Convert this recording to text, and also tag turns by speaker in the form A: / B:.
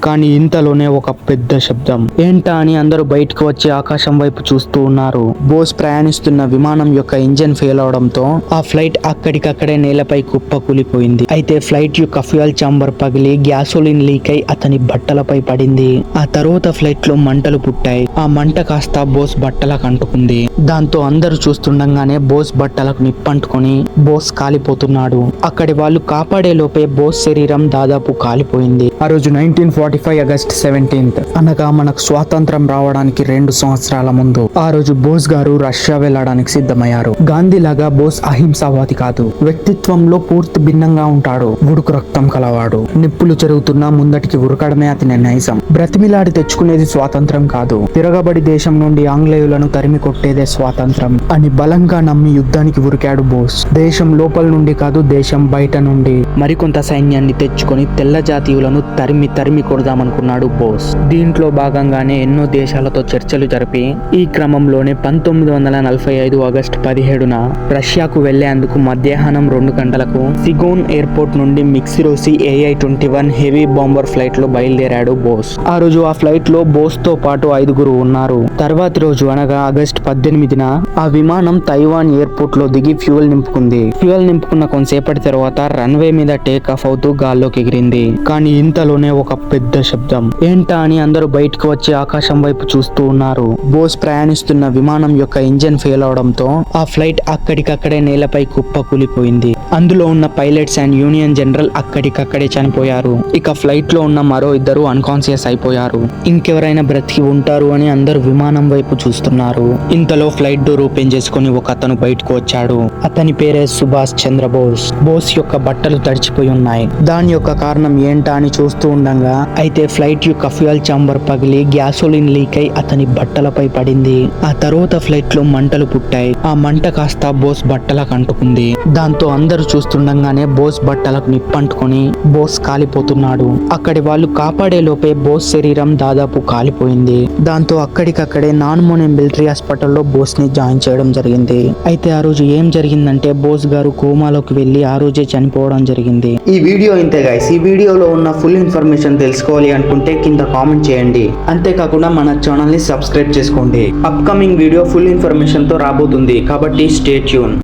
A: కానీ ఇంతలోనే ఒక పెద్ద శబ్దం. ఏంటా అని అందరూ బయటకు వచ్చి ఆకాశం వైపు చూస్తూ ఉన్నారు. బోస్ ప్రయాణిస్తున్న విమానం యొక్క ఇంజన్ ఫెయిల్ అవడంతో ఆ ఫ్లైట్ అక్కడికక్కడే నేలపై కుప్పకూలిపోయింది. అయితే ఫ్లైట్ యొక్క ఫ్యూయల్ చాంబర్ పగిలి గ్యాసోలిన్ లీక్ అయి అతని బట్టలపై పడింది. ఆ తర్వాత ఫ్లైట్ లో మంటలు పుట్టాయి. ఆ మంట కాస్త బోస్ బట్టలకు అంటుకుంది. దాంతో అందరూ చూస్తుండగానే బోస్ బట్టలకు నిప్పంటుకొని బోస్ కాలిపోతున్నాడు. అక్కడి వాళ్ళు కాపాడే లోపే బోస్ శరీరం దాదాపు కాలిపోయింది. ఆ రోజు 1945 ఆగస్ట్ 17th అనగా మనకు స్వాతంత్రం రావడానికి 2 సంవత్సరాల ముందు ఆ రోజు బోస్ గారు రష్యా వెళ్లడానికి సిద్ధమయ్యారు. గాంధీ లాగా బోస్ అహింసావాది కాదు. వ్యక్తిత్వంలో పూర్తి భిన్నంగా ఉంటాడు. ఉడుకు రక్తం కలవాడు. నిప్పులు జరుగుతున్నా ముందటికి ఉరకడమే అతని నైజం. బ్రతిమిలాడి తెచ్చుకునేది స్వాతంత్రం కాదు, తిరగబడి దేశం నుండి ఆంగ్లేయులను తరిమి కొట్టేదే స్వాతంత్రం అని బలంగా నమ్మి యుద్ధానికి ఉరికాడు బోస్. దేశం లోపల నుండి కాదు, దేశం బయట నుండి మరికొంత సైన్యాన్ని తెచ్చుకొని తెల్ల జాతీయులను తరిమి కొడదామనుకున్నాడు బోస్. దీంట్లో భాగంగానే ఎన్నో దేశాలతో చర్చలు జరిపి ఈ క్రమంలోనే 1945 ఆగస్టు 17న రష్యాకు వెళ్లేందుకు మధ్యాహ్నం 2 గంటలకు సిగోన్ ఎయిర్పోర్ట్ నుండి మిక్సిరోసి AI-21 హెవీ బాంబర్ ఫ్లైట్ లో బయలుదేరాడు బోస్. ఆ రోజు ఆ ఫ్లైట్ లో బోస్ తో పాటు 5 ఉన్నారు. తర్వాతి రోజు అనగా ఆగస్టు 18న ఆ విమానం తైవాన్ ఎయిర్పోర్ట్ లో దిగి ఫ్యూయల్ నింపుకుంది. ఫ్యూయల్ నింపుకున్న కొంతసేపటి తర్వాత రన్వే మీద టేక్ ఆఫ్ అవుతూ గాల్లోకి ఎగిరింది. కానీ ఇంతలోనే ఒక పెద్ద శబ్దం. ఏంటా అని అందరూ బయటకు వచ్చి ఆకాశం వైపు చూస్తూ ఉన్నారు. బోస్ ప్రయాణిస్తున్న విమానం యొక్క ఇంజన్ ఫెయిల్ అవడంతో ఆ ఫ్లైట్ అక్కడికక్కడే నేలపై కుప్పకూలిపోయింది. అందులో ఉన్న పైలట్స్ అండ్ యూనియన్ జనరల్ అక్కడికక్కడే చనిపోయారు. ఇక ఫ్లైట్ లో ఉన్న మరో 2 అన్కాన్షియస్ అయిపోయారు. ఇంకెవరైనా బ్రతికి ఉంటారు అని అందరూ విమానం వైపు చూస్తున్నారు. ఇంతలో ఫ్లైట్ డోర్ ఓపెన్ చేసుకుని ఒక అతను బయటకు వచ్చాడు. అతని పేరే సుభాష్ చంద్రబోస్. బోస్ యొక్క బట్టలు తడిచిపోయి ఉన్నాయి. దాని యొక్క కారణం ఏంటా అని చూస్తూ ఉండగా అయితే ఫ్లైట్ యొక్క ఫ్యూయల్ చాంబర్ పగిలి గ్యాసోలిన్ లీక్ అయి అతని బట్టలపై పడింది. ఆ తర్వాత ఫ్లైట్ లో మంటలు పుట్టాయి. ఆ మంట కాస్త బోస్ బట్టలకు అంటుకుంది. దాంతో అందరూ చూస్తుండగానే బోస్ బట్టలకు నిప్పంటుకొని బోస్ కాలిపోతున్నాడు. అక్కడి వాళ్ళు కాపాడే లోపే బోస్ శరీరం దాదాపు కాలిపోయింది. దాంతో అక్కడికక్కడే నాన్మోనే మిలిటరీ హాస్పిటల్లో బోస్ ని జాయిన్ చేయడం జరిగింది. అయితే ఆ రోజు ఏం జరిగిందంటే బోస్ గారు కోమాలోకి వెళ్లి ఆ రోజే చనిపోవడం జరిగింది. ఈ వీడియో ఇంతే గైస్. ఈ వీడియోలో ఉన్న ఫుల్ ఇన్ఫర్మేషన్ తెలుసుకోవాలి అనుకుంటే కింద కామెంట్ చేయండి. అంతేకాకుండా మన ఛానల్ ని సబ్స్క్రైబ్ చేసుకోండి. అప్కమింగ్ వీడియో ఫుల్ ఇన్ఫర్మేషన్ తో రాబోతుంది కాబట్టి స్టే ట్యూన్.